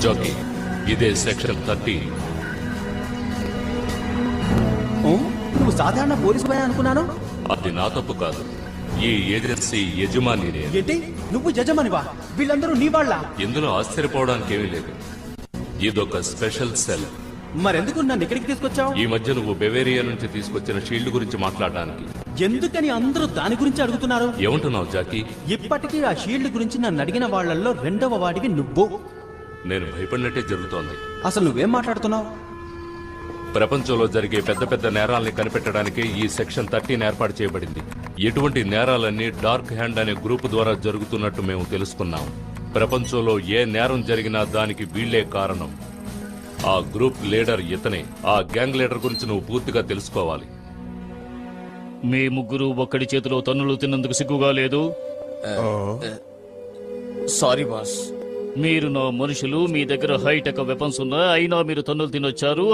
Jackie, ఇదే section 30. నువ్వు సాధారణ పోలీసు భయ అనుకున్నాను. అది నా తప్పు కాదు, ఈ ఏజెన్సీ యజమాని. ఏంటి, నువ్వు యజమానివా? వీళ్ళందరూ నీ వాళ్ళ? ఇందులో ఆశ్చర్యపోవడానికి ఏమీ లేదు. ఇదొక స్పెషల్ సెల్. మరెందుకు నన్ను ఇక్కడికి తీసుకొచ్చావు? ఈ మధ్య నువ్వు బెవేరియా నుంచి తీసుకొచ్చిన షీల్డ్ గురించి మాట్లాడడానికి. ఎందుకని అందరూ దాని గురించి అడుగుతున్నారు? ఏమంటున్నావు జాకీ? ఇప్పటికీ ఆ షీల్డ్ గురించి నన్ను అడిగిన వాళ్ళల్లో 2వ వాడివి నువ్వు. నేను భయపడినట్టే జరుగుతోంది. అసలు నువ్వేం మాట్లాడుతున్నావు? ప్రపంచంలో జరిగే పెద్ద పెద్ద నేరాల్ని కనిపెట్టడానికి ఈ సెక్షన్ 13 ఏర్పాటు చేయబడింది. ఎటువంటి నేరాలన్నీ డార్క్ హ్యాండ్ అనే గ్రూప్ ద్వారా జరుగుతున్నట్టు మేము తెలుసుకున్నాం. ప్రపంచంలో ఏ నేరం జరిగినా దానికి వీళ్లే కారణం. ఆ గ్రూప్ లీడర్ ఇతనే. ఆ గ్యాంగ్ లీడర్ గురించి నువ్వు పూర్తిగా తెలుసుకోవాలి. మీ ముగ్గురు ఒక్కడి చేతిలో తన్నులు తిన్నందుకు సిగ్గుగా లేదు? Sorry boss. మీరు నా మనుషులు, మీ దగ్గర హైటెక్ వెపన్స్ ఉన్నాయి, అయినా మీరు తన్నులు తినొచ్చారు.